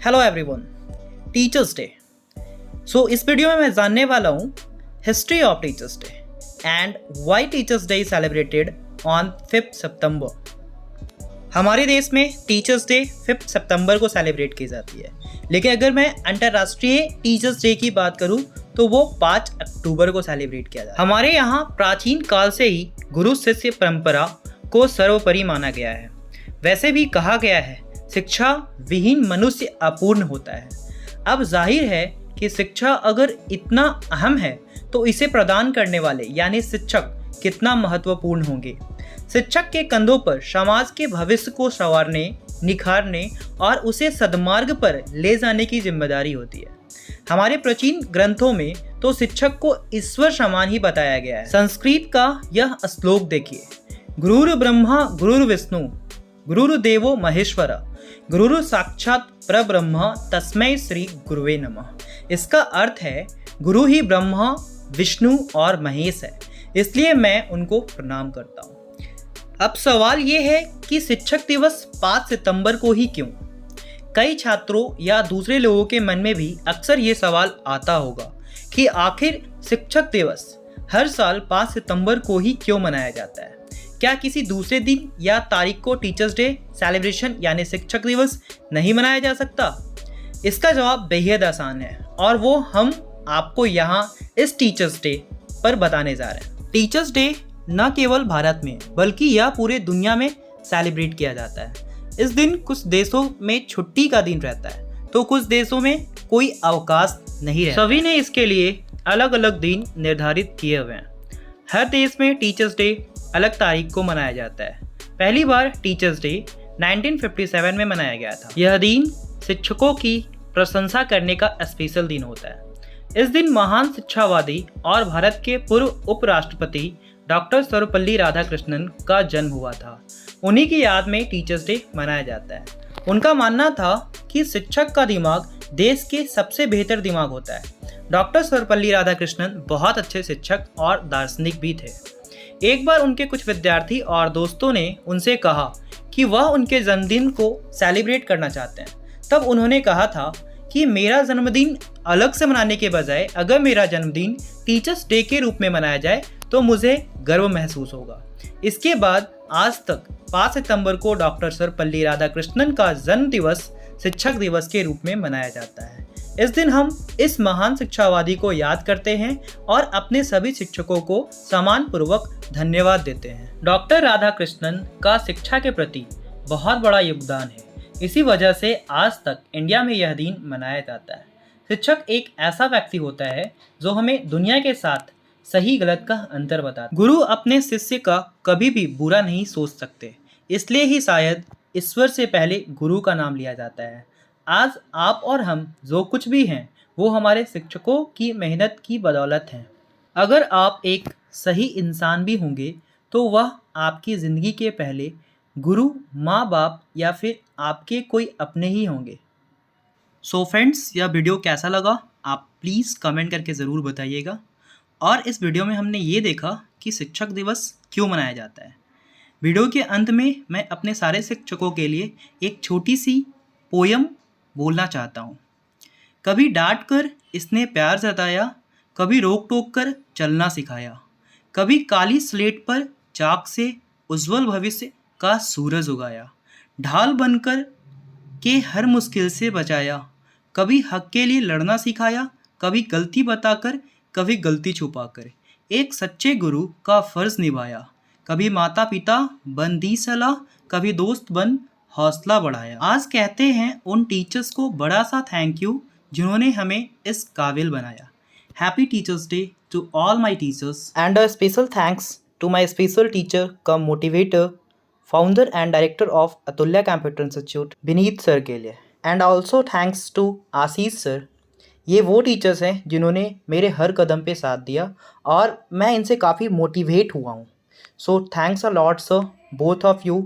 Hello everyone, teachers day. So इस video में मैं जानने वाला हूँ history of teachers day and why teachers day celebrated on 5 सितंबर। हमारे देश में टीचर्स डे 5 सितंबर को सेलिब्रेट की जाती है, लेकिन अगर मैं अंतर्राष्ट्रीय टीचर्स डे की बात करूँ तो वो 5 अक्टूबर को सेलिब्रेट किया जाता है। हमारे यहाँ प्राचीन काल से ही गुरु शिष्य परंपरा को सर्वोपरि माना गया है। वैसे भी कहा गया है, शिक्षा विहीन मनुष्य अपूर्ण होता है। अब जाहिर है कि शिक्षा अगर इतना अहम है तो इसे प्रदान करने वाले यानी शिक्षक कितना महत्वपूर्ण होंगे। शिक्षक के कंधों पर समाज के भविष्य को संवारने, निखारने और उसे सद्मार्ग पर ले जाने की जिम्मेदारी होती है। हमारे प्राचीन ग्रंथों में तो शिक्षक को ईश्वर समान ही बताया गया है। संस्कृत का यह श्लोक देखिए, गुरुर् ब्रह्मा गुरुर्विष्णु गुरुर्देवो महेश्वर गुरु साक्षात परब्रह्म तस्मै श्री गुरुवे नमः। इसका अर्थ है गुरु ही ब्रह्मा विष्णु और महेश है, इसलिए मैं उनको प्रणाम करता हूँ। अब सवाल ये है कि शिक्षक दिवस 5 सितंबर को ही क्यों? कई छात्रों या दूसरे लोगों के मन में भी अक्सर ये सवाल आता होगा कि आखिर शिक्षक दिवस हर साल 5 सितंबर को ही क्यों मनाया जाता है। क्या किसी दूसरे दिन या तारीख को टीचर्स डे सेलिब्रेशन यानी शिक्षक दिवस नहीं मनाया जा सकता? इसका जवाब बेहद आसान है और वो हम आपको यहाँ इस टीचर्स डे पर बताने जा रहे हैं। टीचर्स डे न केवल भारत में बल्कि यह पूरे दुनिया में सेलिब्रेट किया जाता है। इस दिन कुछ देशों में छुट्टी का दिन रहता है तो कुछ देशों में कोई अवकाश नहीं रहता। सभी ने इसके लिए अलग अलग दिन निर्धारित किए हुए हैं। हर देश में टीचर्स डे अलग तारीख को मनाया जाता है। पहली बार टीचर्स डे 1957 में मनाया गया था। यह दिन शिक्षकों की प्रशंसा करने का स्पेशल दिन होता है। इस दिन महान शिक्षावादी और भारत के पूर्व उपराष्ट्रपति डॉक्टर सर्वपल्ली राधाकृष्णन का जन्म हुआ था। उन्हीं की याद में टीचर्स डे मनाया जाता है। उनका मानना था कि शिक्षक का दिमाग देश के सबसे बेहतर दिमाग होता है। डॉक्टर सर्वपल्ली राधाकृष्णन बहुत अच्छे शिक्षक और दार्शनिक भी थे। एक बार उनके कुछ विद्यार्थी और दोस्तों ने उनसे कहा कि वह उनके जन्मदिन को सेलिब्रेट करना चाहते हैं। तब उन्होंने कहा था कि मेरा जन्मदिन अलग से मनाने के बजाय अगर मेरा जन्मदिन टीचर्स डे के रूप में मनाया जाए तो मुझे गर्व महसूस होगा। इसके बाद आज तक 5 सितंबर को डॉक्टर सर्वपल्ली राधाकृष्णन का जन्म दिवस शिक्षक दिवस के रूप में मनाया जाता है। इस दिन हम इस महान शिक्षावादी को याद करते हैं और अपने सभी शिक्षकों को सम्मानपूर्वक धन्यवाद देते हैं। डॉक्टर राधाकृष्णन का शिक्षा के प्रति बहुत बड़ा योगदान है। इसी वजह से आज तक इंडिया में यह दिन मनाया जाता है। शिक्षक एक ऐसा व्यक्ति होता है जो हमें दुनिया के साथ सही गलत का अंतर बताता है। गुरु अपने शिष्य का कभी भी बुरा नहीं सोच सकते, इसलिए ही शायद ईश्वर से पहले गुरु का नाम लिया जाता है। आज आप और हम जो कुछ भी हैं वो हमारे शिक्षकों की मेहनत की बदौलत है। अगर आप एक सही इंसान भी होंगे तो वह आपकी ज़िंदगी के पहले गुरु, माँ बाप या फिर आपके कोई अपने ही होंगे। सो फ्रेंड्स, यह वीडियो कैसा लगा आप प्लीज़ कमेंट करके ज़रूर बताइएगा। और इस वीडियो में हमने ये देखा कि शिक्षक दिवस क्यों मनाया जाता है। वीडियो के अंत में मैं अपने सारे शिक्षकों के लिए एक छोटी सी पोयम बोलना चाहता हूँ। कभी डांट कर इसने प्यार जताया, कभी रोक टोक कर चलना सिखाया, कभी काली स्लेट पर चाक से उज्जवल भविष्य का सूरज उगाया, ढाल बनकर के हर मुश्किल से बचाया, कभी हक के लिए लड़ना सिखाया, कभी गलती बताकर कभी गलती छुपाकर एक सच्चे गुरु का फर्ज निभाया, कभी माता पिता बन दी सलाह, कभी दोस्त बन हौसला बढ़ाया। आज कहते हैं उन टीचर्स को बड़ा सा थैंक यू जिन्होंने हमें इस काबिल बनाया। Happy teachers day to all my teachers and a special thanks to my special teacher cum motivator, founder and director of Atulya computer institute Vineet sir के लिए। And also thanks to Ashish sir. ये वो teachers हैं जिन्होंने मेरे हर कदम पे साथ दिया और मैं इनसे काफ़ी मोटिवेट हुआ हूँ। So thanks a lot sir, both of you.